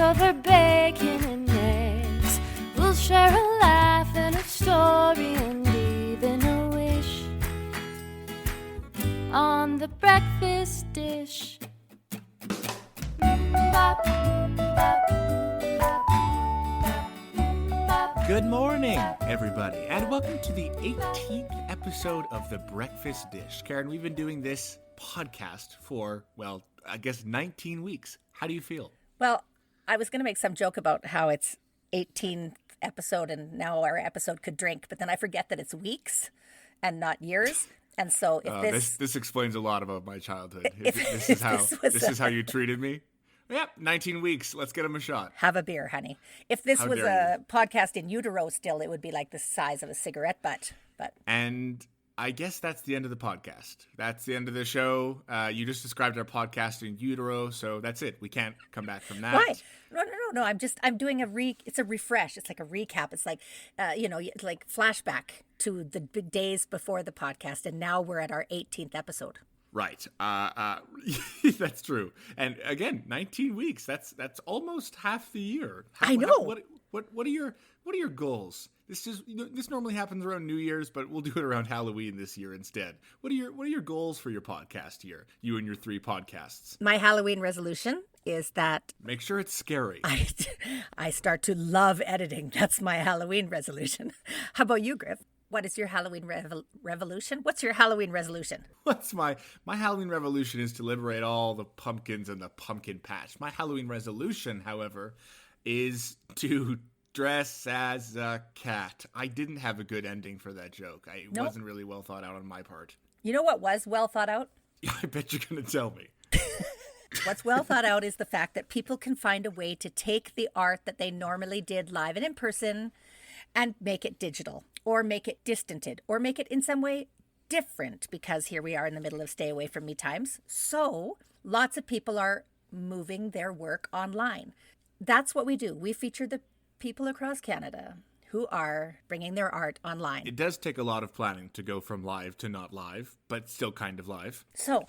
over bacon and eggs. We'll share a laugh and a story and even a wish on the breakfast dish. Bop, bop, bop, bop. Good morning, everybody, and welcome to the 18th episode of The Breakfast Dish. Karen, we've been doing this podcast for, well, I guess 19 weeks. How do you feel? Well, I was going to make some joke about how it's 18th episode and now our episode could drink, but then I forget that it's weeks and not years. And so if this explains a lot about my childhood. If This is how you treated me. Yep, 19 weeks. Let's get him a shot. Have a beer, honey. If this was a podcast in utero still, it would be like the size of a cigarette butt. And I guess that's the end of the podcast. That's the end of the show. You just described our podcast in utero, so that's it. We can't come back from that. Why? No. I'm doing it's a refresh. It's like a recap. It's like, like flashback to the big days before the podcast. And now we're at our 18th episode. Right. That's true. And again, 19 weeks. That's almost half the year. I know. What are your goals? This normally happens around New Year's, but we'll do it around Halloween this year instead. What are your goals for your podcast year? You and your 3 podcasts. My Halloween resolution is that make sure it's scary. I start to love editing. That's my Halloween resolution. How about you, Griff? What is your Halloween revolution? What's your Halloween resolution? What's my Halloween revolution is to liberate all the pumpkins in the pumpkin patch. My Halloween resolution, however, is to dress as a cat. I didn't have a good ending for that joke. It wasn't really well thought out on my part. You know what was well thought out? I bet you're going to tell me. What's well thought out is the fact that people can find a way to take the art that they normally did live and in person and make it digital, or make it distanted, or make it in some way different, because here we are in the middle of stay away from me times. So lots of people are moving their work online. That's what we do. We feature the people across Canada who are bringing their art online. It does take a lot of planning to go from live to not live, but still kind of live. So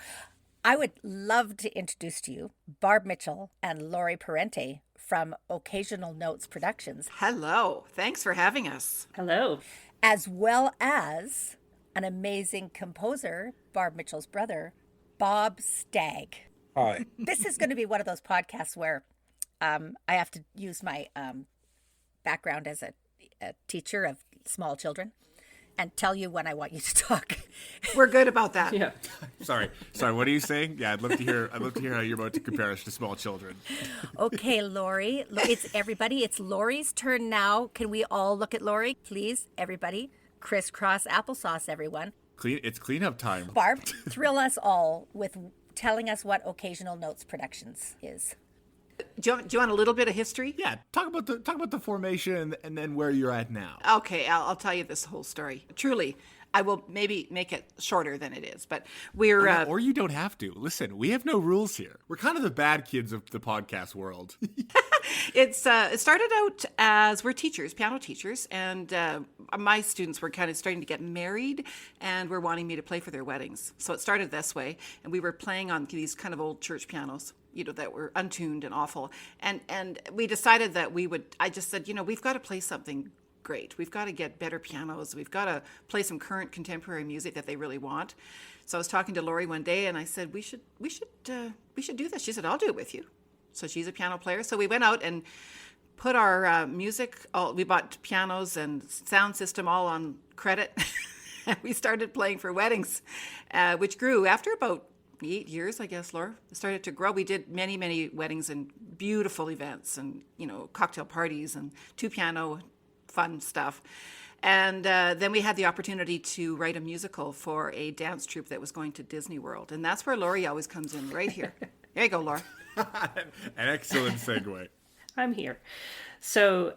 I would love to introduce to you Barb Mitchell and Laurie Parente from Occasional Notes Productions. Hello. Thanks for having us. Hello. As well as an amazing composer, Barb Mitchell's brother, Bob Stagg. Hi. This is going to be one of those podcasts where I have to use my background as a teacher of small children and tell you when I want you to talk. We're good about that. Yeah. Sorry. What are you saying? Yeah, I'd love to hear how you're about to compare us to small children. Okay, Laurie. It's everybody. It's Laurie's turn now. Can we all look at Laurie, please? Everybody. Crisscross applesauce, everyone. It's cleanup time. Barb, thrill us all with telling us what Occasional Notes Productions is. Do you want a little bit of history? Yeah, talk about the formation and then where you're at now. Okay, I'll tell you this whole story. Truly, I will maybe make it shorter than it is, but we're... Or you don't have to. Listen, we have no rules here. We're kind of the bad kids of the podcast world. It started out as we're teachers, piano teachers, and my students were kind of starting to get married and were wanting me to play for their weddings. So it started this way, and we were playing on these kind of old church pianos, that were untuned and awful. And we decided that I just said, we've got to play something great. We've got to get better pianos. We've got to play some current contemporary music that they really want. So I was talking to Laurie one day and I said, we should do this. She said, I'll do it with you. So she's a piano player. So we went out and put our music, we bought pianos and sound system all on credit. And we started playing for weddings, which grew after about 8 years, I guess, Laura. It started to grow. We did many, many weddings and beautiful events and, cocktail parties and 2-piano fun stuff. And then we had the opportunity to write a musical for a dance troupe that was going to Disney World. And that's where Laurie always comes in, right here. There you go, Laura. An excellent segue. I'm here. So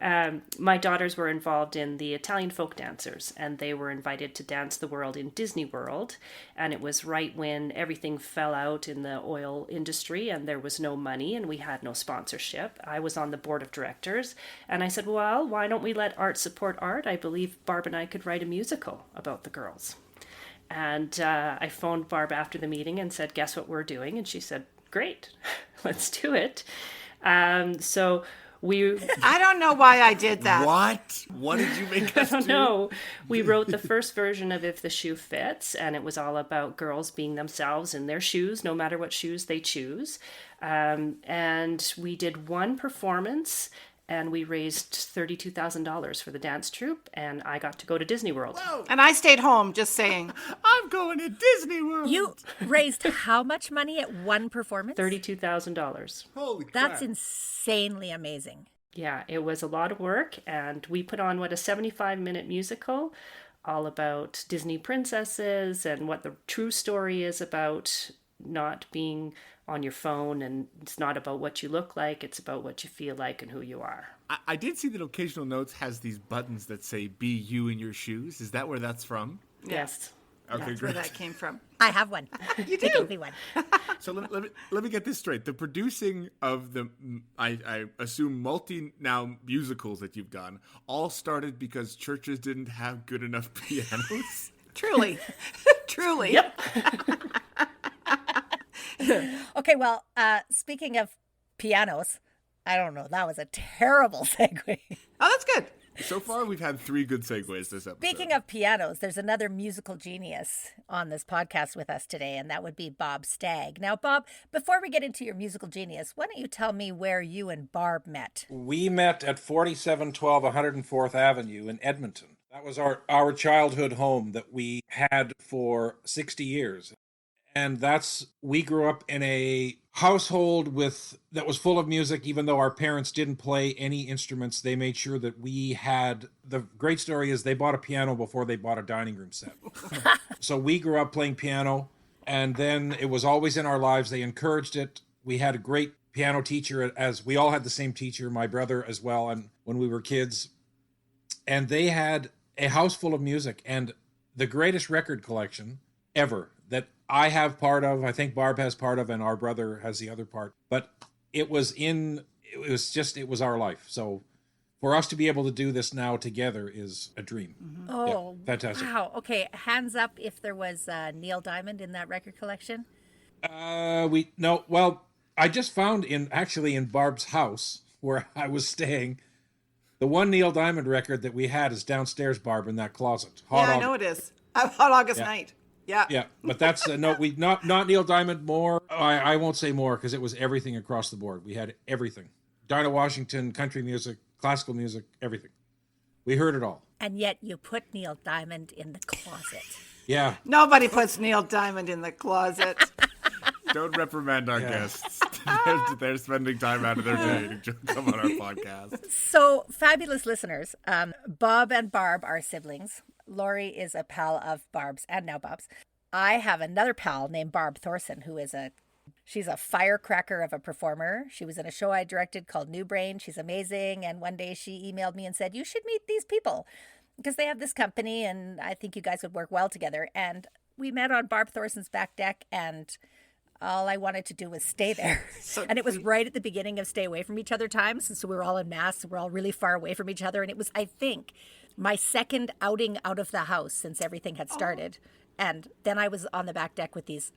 my daughters were involved in the Italian folk dancers, and they were invited to dance the world in Disney World. And it was right when everything fell out in the oil industry and there was no money and we had no sponsorship. I was on the board of directors, and I said, well, why don't we let art support art? I believe Barb and I could write a musical about the girls. And I phoned Barb after the meeting and said, guess what we're doing? And she said, great, let's do it. So we, I don't know why I did that. What? What did you make us I don't do? know, we wrote the first version of If the Shoe Fits, and it was all about girls being themselves in their shoes, no matter what shoes they choose. And we did one performance, and we raised $32,000 for the dance troupe, and I got to go to Disney World. Whoa, And I stayed home, just saying. I'm going to Disney World. You raised how much money at one performance? $32,000. Holy crap. That's insanely amazing. Yeah, it was a lot of work, and we put on, a 75-minute musical all about Disney princesses and what the true story is about not being on your phone, and it's not about what you look like, it's about what you feel like and who you are. I did see that Occasional Notes has these buttons that say "Be you in your shoes." Is that where that's from? Yes. Okay, That's where great. that came from. I have one. You do? They gave me one. So let me get this straight. The producing of the, I assume, multi-now musicals that you've done all started because churches didn't have good enough pianos? Truly. Truly. Yep. Okay, well, speaking of pianos, I don't know. That was a terrible segue. Oh, that's good. So far, we've had 3 good segues this episode. Speaking of pianos, there's another musical genius on this podcast with us today, and that would be Bob Stagg. Now, Bob, before we get into your musical genius, why don't you tell me where you and Barb met? We met at 4712 104th Avenue in Edmonton. That was our childhood home that we had for 60 years. And we grew up in a household that was full of music. Even though our parents didn't play any instruments, they made sure that we had. The great story is they bought a piano before they bought a dining room set. So we grew up playing piano, and then it was always in our lives. They encouraged it. We had a great piano teacher, as we all had the same teacher, my brother as well, and when we were kids. And they had a house full of music and the greatest record collection ever that I have part of, I think Barb has part of, and our brother has the other part. But it was our life. So for us to be able to do this now together is a dream. Mm-hmm. Oh, yeah, fantastic. Wow. Okay, hands up if there was Neil Diamond in that record collection. I just found in Barb's house where I was staying, the one Neil Diamond record that we had is downstairs, Barb, in that closet. I know it is. Hot August Night. Yeah. Yeah, but that's not Neil Diamond more. I won't say more because it was everything across the board. We had everything. Dinah Washington, country music, classical music, everything. We heard it all. And yet you put Neil Diamond in the closet. Yeah. Nobody puts Neil Diamond in the closet. Don't reprimand our guests. They're spending time out of their day to come on our podcast. So, fabulous listeners, Bob and Barb are siblings. Laurie is a pal of Barb's and now Bob's. I have another pal named Barb Thorson, who is she's a firecracker of a performer. She was in a show I directed called New Brain. She's amazing. And one day she emailed me and said, you should meet these people because they have this company and I think you guys would work well together. And we met on Barb Thorson's back deck, and all I wanted to do was stay there. And it was right at the beginning of stay away from each other times. And so we were all in masks. We're all really far away from each other. And it was, I think, my second outing out of the house since everything had started. And then I was on the back deck with these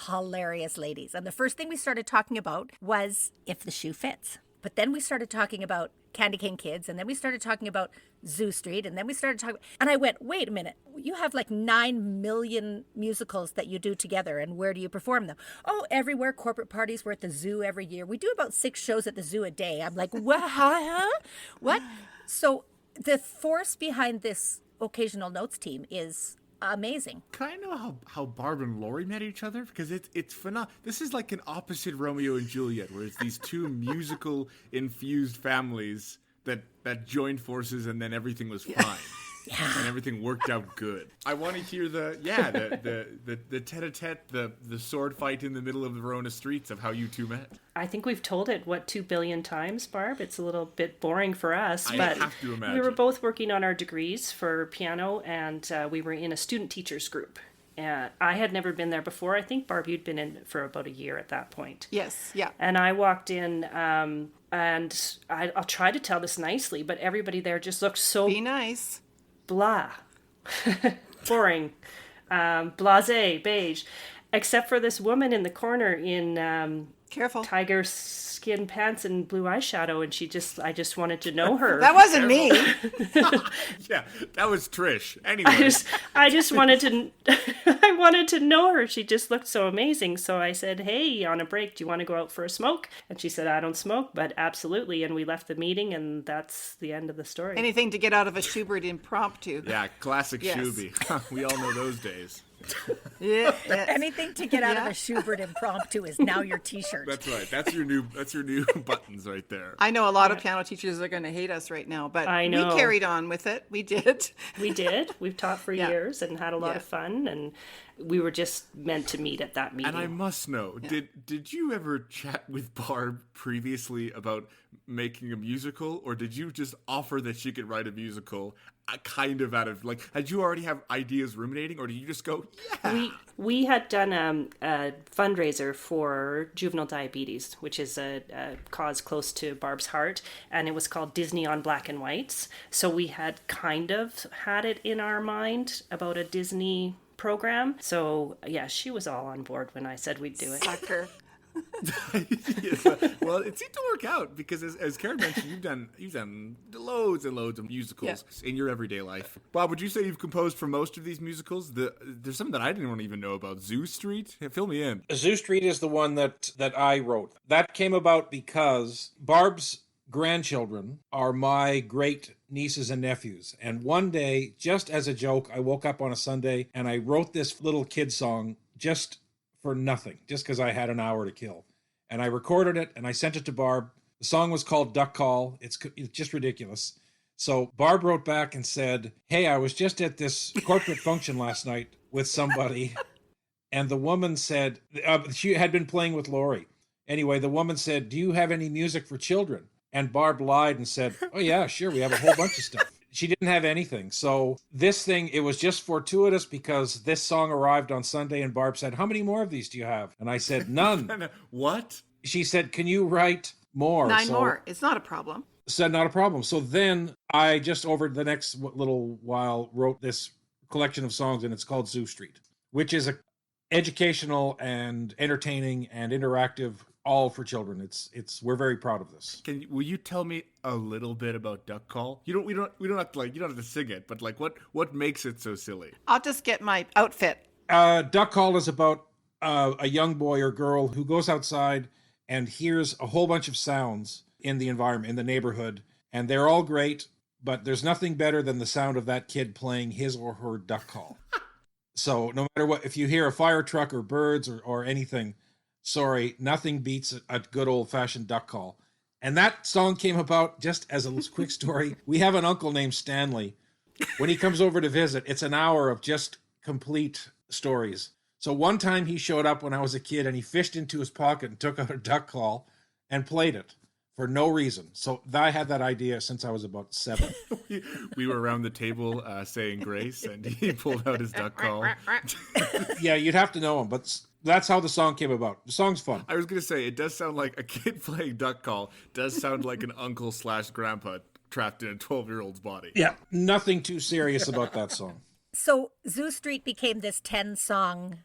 hilarious ladies. And the first thing we started talking about was If the Shoe Fits. But then we started talking about Candy Cane Kids, and then we started talking about Zoo Street, and then we started talking, and I went, wait a minute, you have like 9 million musicals that you do together, and where do you perform them? Oh, everywhere, corporate parties. We're at the zoo every year. We do about 6 shows at the zoo a day. I'm like, what? Huh? What? So the force behind this Occasional Notes team is amazing. Can I know how Barb and Laurie met each other? Because it's phenomenal. This is like an opposite Romeo and Juliet, where it's these two musical infused families that joined forces, and then everything was fine. Yeah. And everything worked out good. I want to hear the tete-a-tete, the sword fight in the middle of the Verona streets of how you two met. I think we've told it, 2 billion times, Barb? It's a little bit boring for us, I but have to imagine. We were both working on our degrees for piano, and we were in a student teachers group. I had never been there before. I think, Barb, you'd been in for about a year at that point. Yes, yeah. And I walked in, and I'll try to tell this nicely, but everybody there just looked so... Be nice. Blah. Boring. Blasé, beige. except for this woman in the corner in Careful. tiger skin pants and blue eyeshadow, and I just wanted to know her. That wasn't me. Yeah, that was Trish. Anyway, I just wanted to, I wanted to know her. She just looked so amazing. So I said, "Hey, on a break, do you want to go out for a smoke?" And she said, "I don't smoke, but absolutely." And we left the meeting, and that's the end of the story. Anything to get out of a Schubert impromptu. yeah, classic Yes. Shuby. We all know those days. Yeah. Anything to get out of a Schubert impromptu is now your T-shirt. That's right. That's your new buttons right there. I know a lot of piano teachers are going to hate us right now, but I know. we carried on with it. We did. We did. We've taught for Yeah. years and had a lot Yeah. of fun, and we were just meant to meet at that meeting. And I must know, did you ever chat with Barb previously about making a musical, or did you just offer that she could write a musical kind of out of, like, had you already have ideas ruminating, or did you just go, yeah? We had done a fundraiser for juvenile diabetes, which is a cause close to Barb's heart, and it was called Disney on Black and Whites. So we had kind of had it in our mind about a Disney program. So yeah, she was all on board when I said we'd do it. Sucker. Well, it seemed to work out because, as Karen mentioned, you've done loads and loads of musicals in your everyday life. Bob, would you say you've composed for most of these musicals? There's some that I didn't even know about. Zoo Street, fill me in. Zoo Street is the one that I wrote. That came about because Barb's grandchildren are my great nieces and nephews. And one day, just as a joke, I woke up on a Sunday and I wrote this little kid song just for nothing, just because I had an hour to kill. And I recorded it and I sent it to Barb. The song was called Duck Call. It's just ridiculous. So Barb wrote back and said, "Hey, I was just at this corporate function last night with somebody." And the woman said, she had been playing with Laurie. Anyway, the woman said, "Do you have any music for children?" And Barb lied and said, "Oh yeah, sure, we have a whole bunch of stuff." She didn't have anything. So this thing, it was just fortuitous because this song arrived on Sunday and Barb said, "How many more of these do you have?" And I said, "None." What? She said, "Can you write more?" 9 So more. It's not a problem. said, "Not a problem." So then I just, over the next little while, wrote this collection of songs, and it's called Zoo Street, which is a educational and entertaining and interactive, all for children. We're very proud of this. Will you tell me a little bit about Duck Call? We don't have to, like, you don't have to sing it, but like what makes it so silly? I'll just get my outfit. Duck Call is about a young boy or girl who goes outside and hears a whole bunch of sounds in the environment, in the neighborhood, and they're all great, but there's nothing better than the sound of that kid playing his or her duck call. So no matter what, if you hear a fire truck or birds or anything, sorry, nothing beats a good old-fashioned duck call. And that song came about, just as a quick story. We have an uncle named Stanley. When he comes over to visit, it's an hour of just complete stories. So one time he showed up when I was a kid and he fished into his pocket and took out a duck call and played it for no reason. So I had that idea since I was about 7. We were around the table saying grace, and he pulled out his duck call. Yeah, you'd have to know him, but that's how the song came about. The song's fun. I was going to say, it does sound like a kid playing duck call does sound like an uncle/grandpa trapped in a 12-year-old's body. Yeah, nothing too serious about that song. So Zoo Street became this 10-song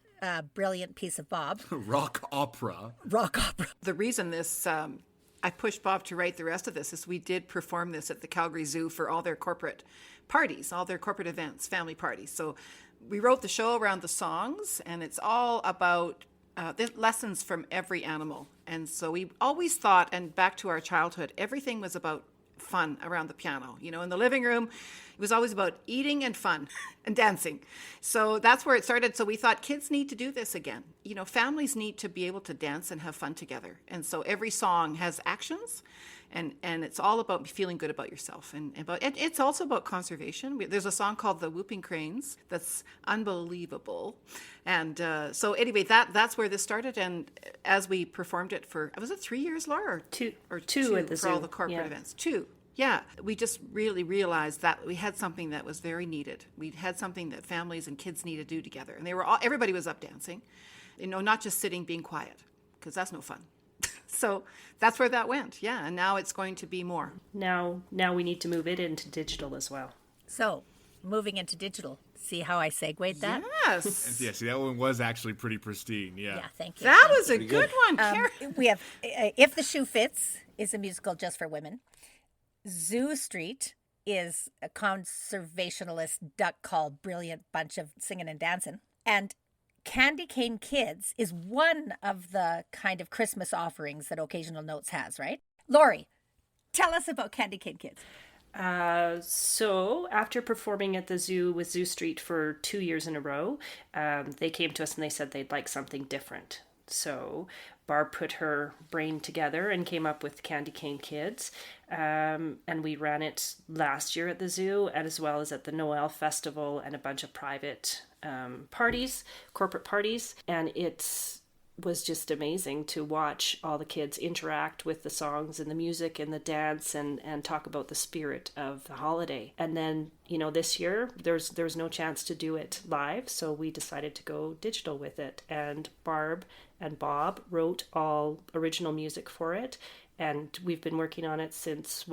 brilliant piece of Bob. Rock opera. Rock opera. The reason this, I pushed Bob to write the rest of this, is we did perform this at the Calgary Zoo for all their corporate parties, all their corporate events, family parties. So we wrote the show around the songs, and it's all about the lessons from every animal. And so we always thought, and back to our childhood, everything was about fun around the piano. You know, in the living room, it was always about eating and fun and dancing. So that's where it started. So we thought kids need to do this again. You know, families need to be able to dance and have fun together. And so every song has actions, and it's all about feeling good about yourself. And it's also about conservation. There's a song called The Whooping Cranes that's unbelievable. And so anyway, that's where this started. And as we performed it for, was it 3 years, Laura? Two at the for all zoo. the corporate Yeah. events. 2. Yeah, we just really realized that we had something that was very needed. We had something that families and kids need to do together. And everybody was up dancing, you know, not just sitting, being quiet, because that's no fun. So that's where that went. Yeah, and now it's going to be more. Now we need to move it into digital as well. So moving into digital. See how I segued that? Yes. Yeah, see, that one was actually pretty pristine. Yeah. Yeah, thank you. That was a good one, Karen. We have If the Shoe Fits is a musical just for women. Zoo Street is a conservationalist duck call brilliant bunch of singing and dancing. And Candy Cane Kids is one of the kind of Christmas offerings that Occasional Notes has, right? Laurie, tell us about Candy Cane Kids. So after performing at the zoo with Zoo Street for 2 years in a row, they came to us and they said they'd like something different. So Barb put her brain together and came up with Candy Cane Kids. And we ran it last year at the zoo, as well as at the Noel Festival and a bunch of private parties, corporate parties. And it was just amazing to watch all the kids interact with the songs and the music and the dance and talk about the spirit of the holiday. And then, this year there's no chance to do it live, so we decided to go digital with it. And Barb and Bob wrote all original music for it. And we've been working on it since,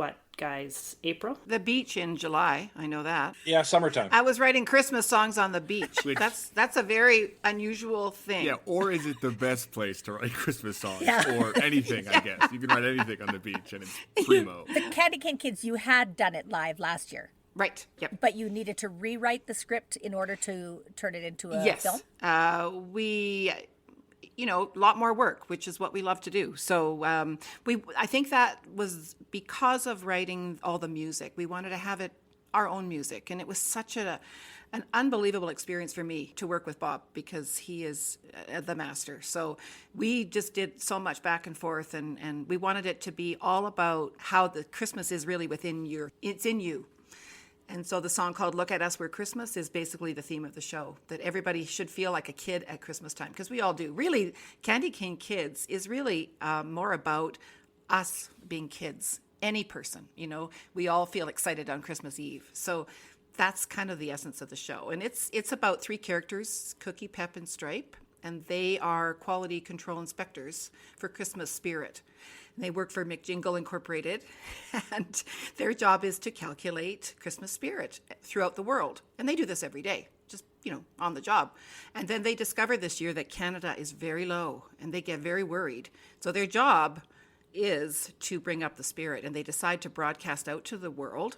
April? The beach in July, I know that. Yeah, summertime. I was writing Christmas songs on the beach. That's a very unusual thing. Yeah, or is it the best place to write Christmas songs? Yeah. Or anything, I guess. You can write anything on the beach, and it's primo. The Candy Cane Kids, you had done it live last year, Right. Yep. but you needed to rewrite the script in order to turn it into a Yes. film. A lot more work, which is what we love to do. So I think that was because of writing all the music. We wanted to have it our own music, and it was such an unbelievable experience for me to work with Bob, because he is the master. So we just did so much back and forth, and we wanted it to be all about how the Christmas is really it's in you. And so the song called Look at Us, We're Christmas is basically the theme of the show, that everybody should feel like a kid at Christmas time, because we all do. Really, Candy Cane Kids is really more about us being kids, any person. We all feel excited on Christmas Eve. So that's kind of the essence of the show. And it's about three characters, Cookie, Pep, and Stripe, and they are quality control inspectors for Christmas spirit. They work for McJingle Incorporated, and their job is to calculate Christmas spirit throughout the world. And they do this every day, just, on the job. And then they discovered this year that Canada is very low, and they get very worried. So their job is to bring up the spirit, and they decide to broadcast out to the world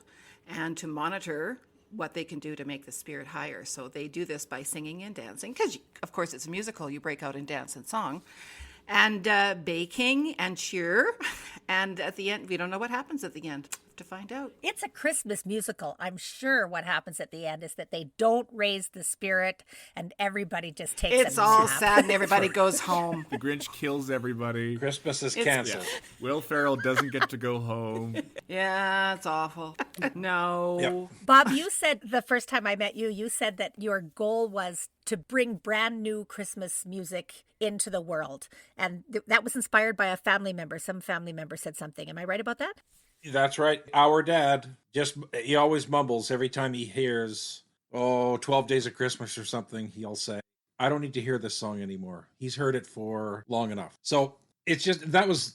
and to monitor what they can do to make the spirit higher. So they do this by singing and dancing, because, of course, it's a musical. You break out in dance and song. And baking and cheer. And at the end, we don't know what happens at the end. To find out. It's a Christmas musical. I'm sure what happens at the end is that they don't raise the spirit and everybody just takes a nap. It's all sad and everybody goes home. The Grinch kills everybody. Christmas is canceled. Yeah. Will Ferrell doesn't get to go home. Yeah, it's awful. No. Yep. Bob, you said the first time I met you, you said that your goal was to bring brand new Christmas music into the world. And that was inspired by a family member. Some family member said something. Am I right about that? That's right. Our dad, he always mumbles every time he hears, 12 Days of Christmas or something. He'll say, I don't need to hear this song anymore. He's heard it for long enough. So it's just,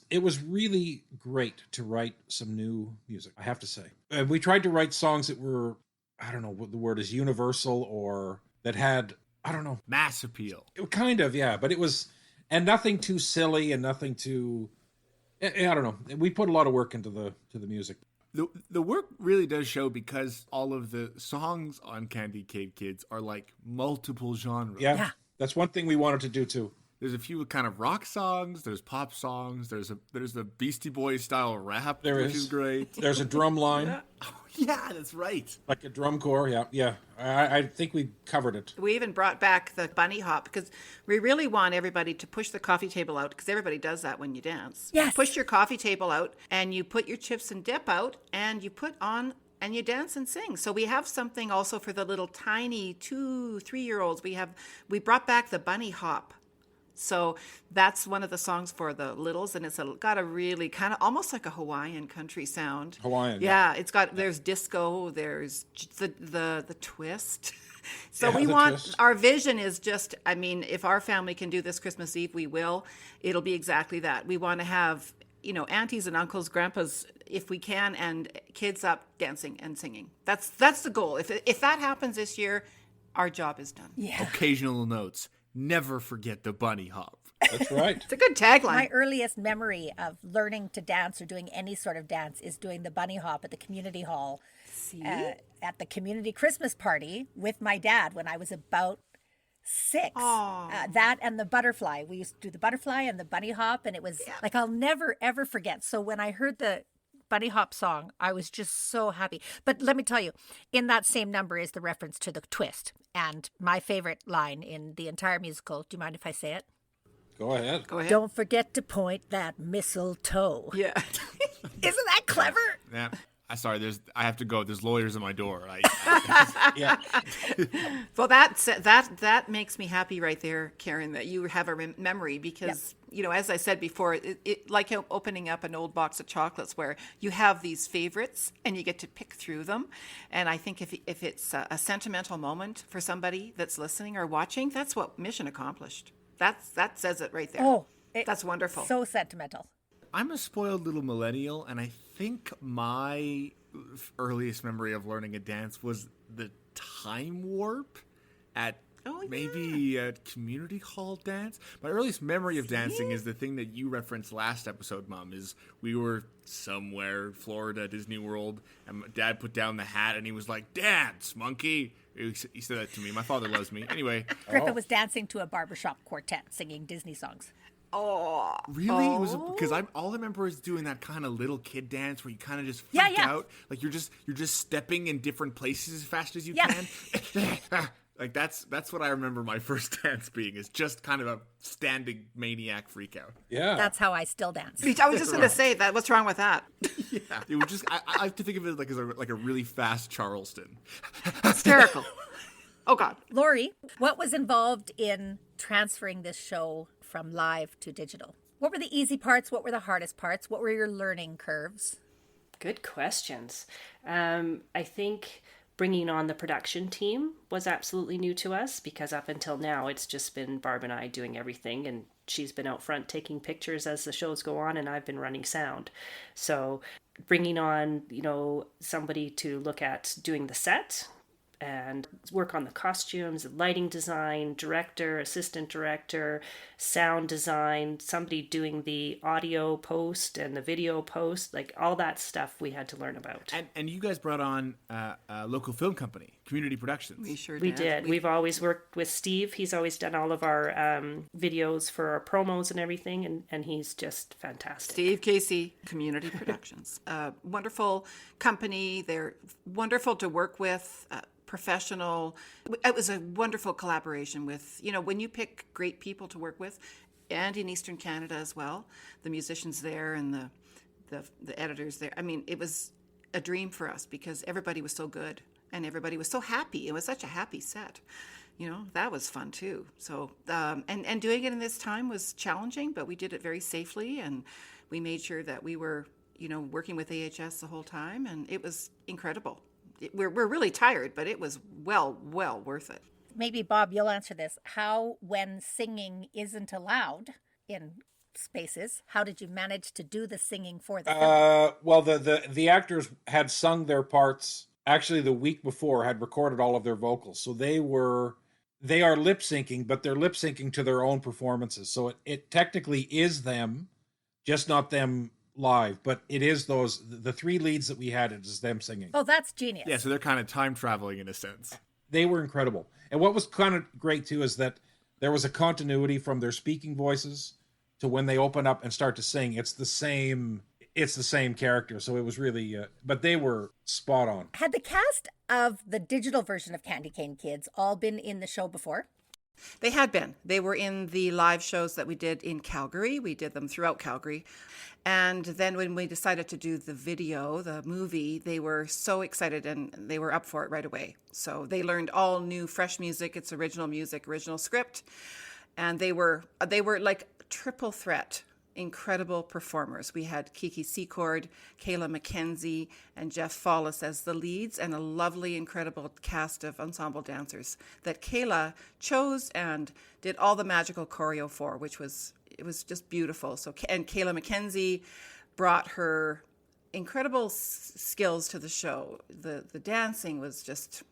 it was really great to write some new music, I have to say. We tried to write songs that were, I don't know what the word is, universal, or that had, I don't know. Mass appeal. Kind of, yeah. But it was, and nothing too silly and nothing too, I don't know. We put a lot of work into the music. The work really does show, because all of the songs on Candy Cane Kids are like multiple genres. Yeah. That's one thing we wanted to do too. There's a few kind of rock songs. There's pop songs. There's the Beastie Boys style rap, which is great. There's a drum line. Yeah, that's right. Like a drum corps. Yeah. I think we covered it. We even brought back the bunny hop, because we really want everybody to push the coffee table out, because everybody does that when you dance. Yes. You push your coffee table out and you put your chips and dip out and you put on and you dance and sing. So we have something also for the little tiny 2-3-year-olds. We brought back the bunny hop. So that's one of the songs for the littles, and it's got a really kind of almost like a Hawaiian country sound. Hawaiian. Yeah, it's got, there's disco, there's the twist. So Yeah, we the want, twist. our vision is just, I mean, if our family can do this Christmas Eve, we will. It'll be exactly that. We want to have, aunties and uncles, grandpas, if we can, and kids up dancing and singing. That's the goal. If that happens this year, our job is done. Yeah. Occasional notes. Never forget the bunny hop. That's right. It's a good tagline. My earliest memory of learning to dance or doing any sort of dance is doing the bunny hop at the community hall at the community Christmas party with my dad when I was about 6. That and the butterfly. We used to do the butterfly and the bunny hop, and it was like I'll never, ever forget. So when I heard the bunny hop song, I was just so happy. But let me tell you, in that same number is the reference to the twist. And my favorite line in the entire musical, do you mind if I say it? Go ahead. Go ahead. Don't forget to point that mistletoe. Yeah. Isn't that clever? Yeah. Sorry, I have to go. There's lawyers at my door. Yeah. Well, that makes me happy right there, Karen, that you have a memory because, as I said before, it like opening up an old box of chocolates where you have these favorites and you get to pick through them. And I think if it's a sentimental moment for somebody that's listening or watching, that's what mission accomplished. That says it right there. Oh, that's wonderful. So sentimental. I'm a spoiled little millennial, and I think my earliest memory of learning a dance was the time warp at maybe a community hall dance. My earliest memory of dancing is the thing that you referenced last episode, Mom, is we were somewhere, Florida, Disney World, and my dad put down the hat, and he was like, "Dance, monkey." He said that to me. My father loves me. Anyway. Griffin was dancing to a barbershop quartet singing Disney songs. Oh, really? It was because all I remember is doing that kind of little kid dance where you kind of just freak out, like you're just stepping in different places as fast as you can. Like that's what I remember my first dance being, is just kind of a standing maniac freak out. Yeah. That's how I still dance. I was just going to say that. What's wrong with that? Yeah, it was just I have to think of it as a really fast Charleston. Hysterical. Oh God. Laurie, what was involved in transferring this show from live to digital? What were the easy parts? What were the hardest parts? What were your learning curves? Good questions. I think bringing on the production team was absolutely new to us, because up until now it's just been Barb and I doing everything, and she's been out front taking pictures as the shows go on, and I've been running sound. So bringing on, somebody to look at doing the set and work on the costumes, lighting design, director, assistant director, sound design, somebody doing the audio post and the video post, like all that stuff we had to learn about. And you guys brought on a local film company, Community Productions. We sure We did. We've always worked with Steve. He's always done all of our videos for our promos and everything, and he's just fantastic. Steve Casey, Community Productions. Wonderful company. They're wonderful to work with. Professional. It was a wonderful collaboration with, when you pick great people to work with, and in Eastern Canada as well, the musicians there and the editors there. I mean, it was a dream for us because everybody was so good and everybody was so happy. It was such a happy set. That was fun too. So, and doing it in this time was challenging, but we did it very safely, and we made sure that we were, working with AHS the whole time, and it was incredible. We're really tired, but it was well worth it. Maybe, Bob, you'll answer this. How, when singing isn't allowed in spaces, how did you manage to do the singing for the film? Well, the actors had sung their parts actually the week before, had recorded all of their vocals. So they are lip syncing, but they're lip syncing to their own performances. So it technically is them, just not them live, but it is the 3 leads that we had, it is them singing. Oh, that's genius. Yeah, so they're kind of time traveling in a sense. They were incredible. And what was kind of great too is that there was a continuity from their speaking voices to when they open up and start to sing. It's the same character. So it was really but they were spot on. Had the cast of the digital version of Candy Cane Kids all been in the show before? They had been. They were in the live shows that we did in Calgary. We did them throughout Calgary. And then when we decided to do the video, the movie, they were so excited and they were up for it right away. So they learned all new, fresh music. It's original music, original script. And they were like triple threat, incredible performers. We had Kiki Secord, Kayla McKenzie, and Jeff Follis as the leads, and a lovely, incredible cast of ensemble dancers that Kayla chose and did all the magical choreo for, it was just beautiful. So, and Kayla McKenzie brought her incredible skills to the show. The dancing was just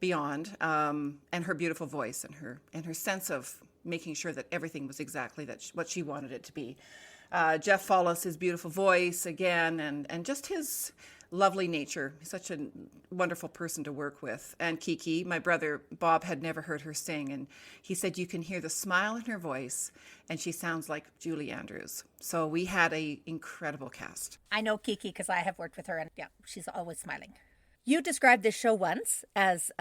beyond, and her beautiful voice and her sense of making sure that everything was exactly what she wanted it to be. Jeff Follis, his beautiful voice again, and just his lovely nature. He's such a wonderful person to work with. And Kiki, my brother Bob, had never heard her sing, and he said you can hear the smile in her voice, and she sounds like Julie Andrews. So we had a incredible cast. I know Kiki because I have worked with her, and yeah, she's always smiling. You described this show once as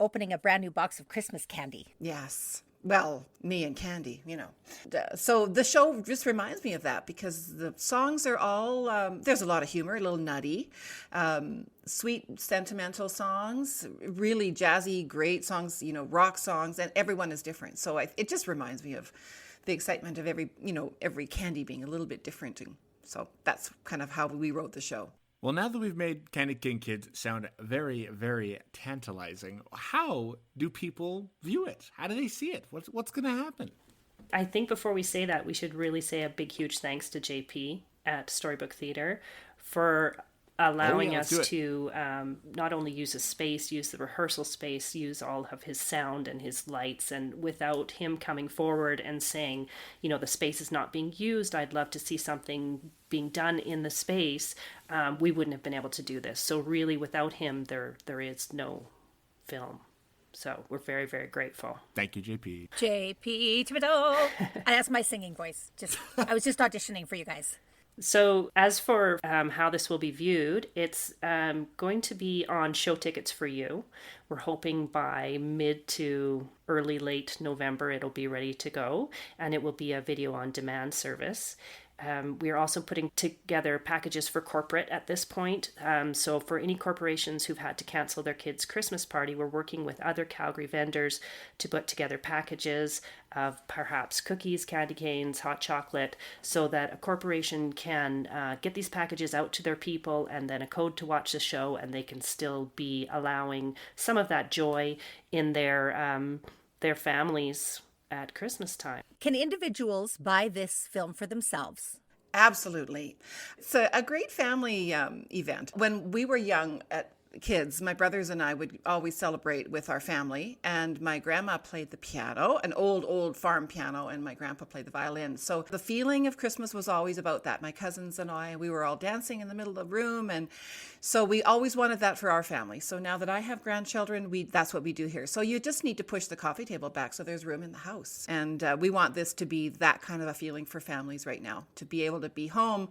opening a brand new box of Christmas candy. Yes. Well, me and Candy, So the show just reminds me of that because the songs are all, there's a lot of humor, a little nutty, sweet, sentimental songs, really jazzy, great songs, rock songs, and everyone is different. So it just reminds me of the excitement of every candy being a little bit different. And so that's kind of how we wrote the show. Well, now that we've made Candy Cane Kids sound very, very tantalizing, how do people view it? How do they see it? What's going to happen? I think before we say that, we should really say a big, huge thanks to JP at Storybook Theatre for allowing us to not only use his space, use the rehearsal space, use all of his sound and his lights. And without him coming forward and saying, the space is not being used, I'd love to see something being done in the space, we wouldn't have been able to do this. So really, without him, there is no film. So we're very, very grateful. Thank you, JP. JP Thibodeau. That's my singing voice. I was just auditioning for you guys. So as for how this will be viewed, it's going to be on show tickets for you. We're hoping by mid to late November it'll be ready to go, and it will be a video on demand service. We are also putting together packages for corporate at this point. So for any corporations who've had to cancel their kids' Christmas party, we're working with other Calgary vendors to put together packages of perhaps cookies, candy canes, hot chocolate, so that a corporation can get these packages out to their people and then a code to watch the show, and they can still be allowing some of that joy in their families at Christmas time. Can individuals buy this film for themselves? Absolutely. It's a great family event. When we were young kids, my brothers and I would always celebrate with our family, and my grandma played the piano, an old farm piano, and my grandpa played the violin. So the feeling of Christmas was always about that. My cousins and I, we were all dancing in the middle of the room, and so we always wanted that for our family. So now that I have grandchildren, that's what we do here. So you just need to push the coffee table back so there's room in the house. And we want this to be that kind of a feeling for families right now, to be able to be home,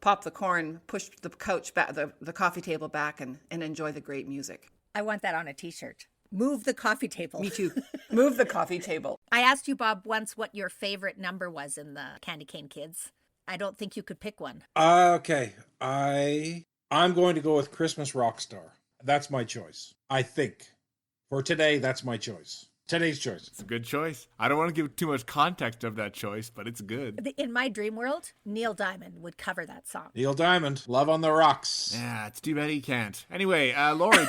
pop the corn, push the couch back, the coffee table back, and enjoy the great music. I want that on a t-shirt. Move the coffee table. Me too. Move the coffee table. I asked you, Bob, once what your favorite number was in the Candy Cane Kids. I don't think you could pick one. Okay. I'm going to go with Christmas Rockstar. That's my choice. I think. For today, that's my choice. Today's choice. It's a good choice. I don't want to give too much context of that choice, but it's good. In my dream world, Neil Diamond would cover that song. Neil Diamond, Love on the Rocks. Yeah, it's too bad he can't. Anyway, Laurie.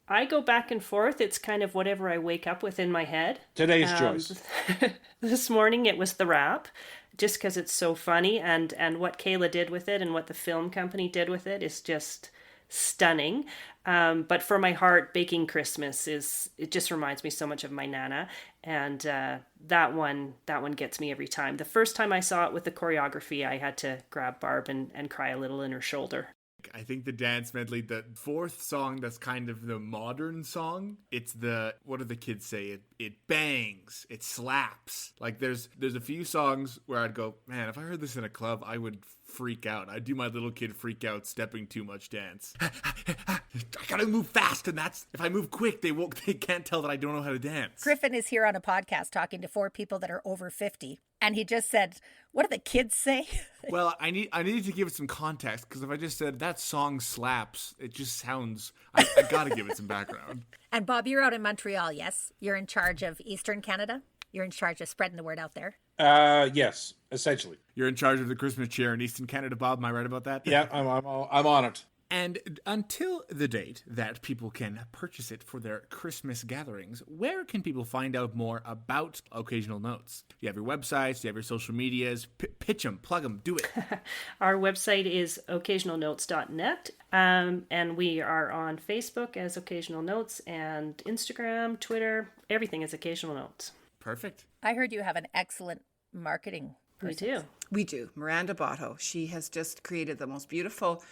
I go back and forth. It's kind of whatever I wake up with in my head. Today's choice. This morning it was The Wrap, just because it's so funny, and what Kayla did with it and what the film company did with it is just stunning. But for my heart, Baking Christmas it just reminds me so much of my Nana, and that one gets me every time. The first time I saw it with the choreography, I had to grab Barb and cry a little in her shoulder. I think the dance medley, the fourth song that's kind of the modern song, it's what do the kids say? It bangs, it slaps. Like there's a few songs where I'd go, man, if I heard this in a club, I would freak out. I'd do my little kid freak out stepping too much dance. I gotta move fast, and that's, if I move quick, they can't tell that I don't know how to dance. Griffin is here on a podcast talking to 4 people that are over 50, and he just said, what do the kids say? Well, I need to give it some context, because if I just said that song slaps, it just sounds, I gotta give it some background. And Bob, you're out in Montreal, yes? You're in charge of Eastern Canada? You're in charge of spreading the word out there? Yes, essentially. You're in charge of the Christmas cheer in Eastern Canada, Bob. Am I right about that? Yeah, I'm on it. And until the date that people can purchase it for their Christmas gatherings, where can people find out more about Occasional Notes? Do you have your websites? Do you have your social medias? Pitch them, plug them, do it. Our website is occasionalnotes.net, and we are on Facebook as Occasional Notes, and Instagram, Twitter, everything is Occasional Notes. Perfect. I heard you have an excellent marketing person. We do. We do. Miranda Botto. She has just created the most beautiful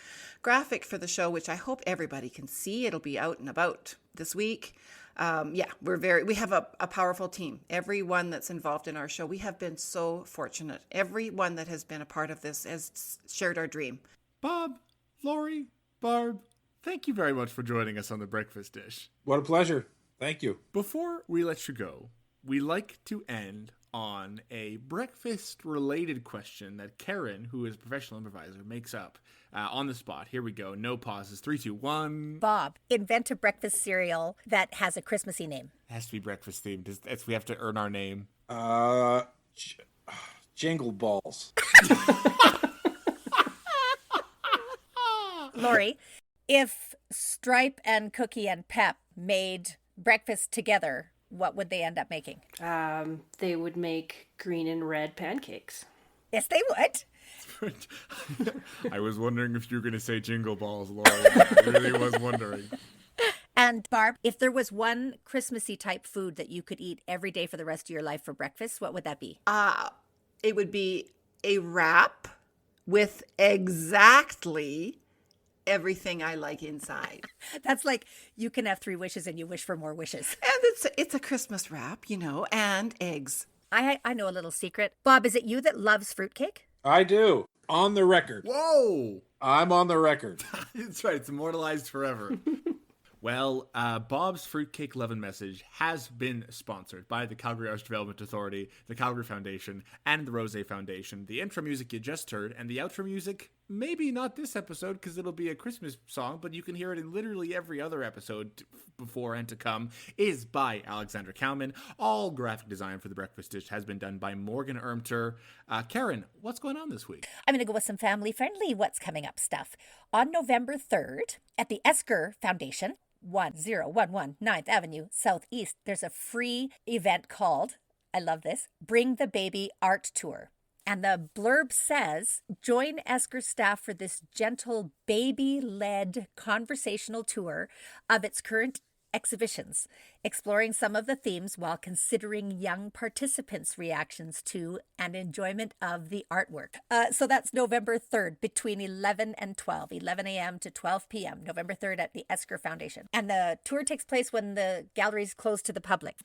graphic for the show, which I hope everybody can see. It'll be out and about this week. We have a powerful team. Everyone that's involved in our show, we have been so fortunate. Everyone that has been a part of this has shared our dream. Bob, Laurie, Barb, thank you very much for joining us on The Breakfast Dish. What a pleasure. Thank you. Before we let you go, we like to end on a breakfast-related question that Karen, who is a professional improviser, makes up on the spot. Here we go. No pauses. 3, 2, 1. Bob, invent a breakfast cereal that has a Christmassy name. It has to be breakfast themed. We have to earn our name. Jingle balls. Laurie, if Stripe and Cookie and Pep made breakfast together, what would they end up making? They would make green and red pancakes. Yes, they would. I was wondering if you were going to say jingle balls, Laurie. I really was wondering. And Barb, if there was one Christmassy type food that you could eat every day for the rest of your life for breakfast, what would that be? It would be a wrap with exactly everything I like inside. That's like you can have 3 wishes and you wish for more wishes. And it's a Christmas wrap, and eggs. I know a little secret. Bob, is it you that loves fruitcake? I do. On the record. Whoa! I'm on the record. That's right. It's immortalized forever. Well, Bob's Fruitcake Love and Message has been sponsored by the Calgary Arts Development Authority, the Calgary Foundation, and the Rose Foundation. The intro music you just heard, and the outro music, maybe not this episode because it'll be a Christmas song, but you can hear it in literally every other episode before and to come, is by Alexandra Cowman. All graphic design for The Breakfast Dish has been done by Morgan Ermter. Karen, what's going on this week? I'm going to go with some family-friendly what's coming up stuff. On November 3rd, at the Esker Foundation, 1011 9th Avenue Southeast, there's a free event called, I love this, Bring the Baby Art Tour. And the blurb says, join Esker staff for this gentle baby-led conversational tour of its current exhibitions, exploring some of the themes while considering young participants' reactions to and enjoyment of the artwork. So that's November 3rd between 11 and 12, 11 a.m. to 12 p.m., November 3rd at the Esker Foundation. And the tour takes place when the galleries close to the public.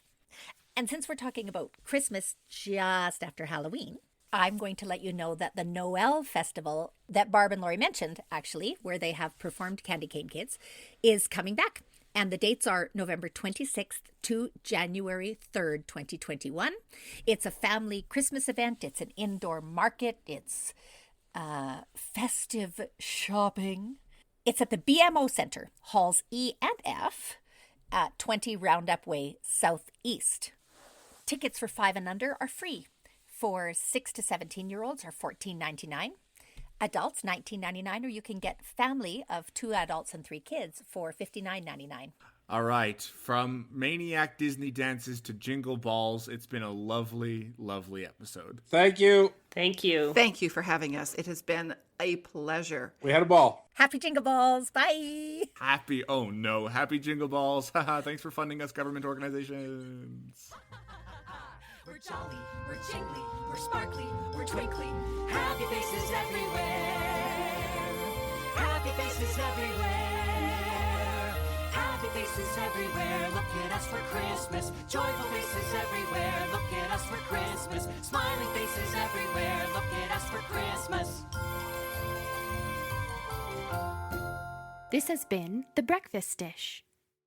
And since we're talking about Christmas just after Halloween, I'm going to let you know that the Noel Festival that Barb and Laurie mentioned, actually, where they have performed Candy Cane Kids, is coming back. And the dates are November 26th to January 3rd, 2021. It's a family Christmas event. It's an indoor market. It's festive shopping. It's at the BMO Center, Halls E and F, at 20 Roundup Way Southeast. Tickets for 5 and under are free. For 6 to 17-year-olds are $14.99. Adults, $19.99, or you can get family of 2 adults and 3 kids for $59.99. All right. From Maniac Disney dances to Jingle Balls, it's been a lovely, lovely episode. Thank you. Thank you. Thank you for having us. It has been a pleasure. We had a ball. Happy Jingle Balls. Bye. Happy Jingle Balls. Thanks for funding us, government organizations. We're jolly, we're jingly, we're sparkly, we're twinkly. Happy faces everywhere. Happy faces everywhere. Happy faces everywhere. Look at us for Christmas. Joyful faces everywhere. Look at us for Christmas. Smiling faces everywhere. Look at us for Christmas. This has been The Breakfast Dish.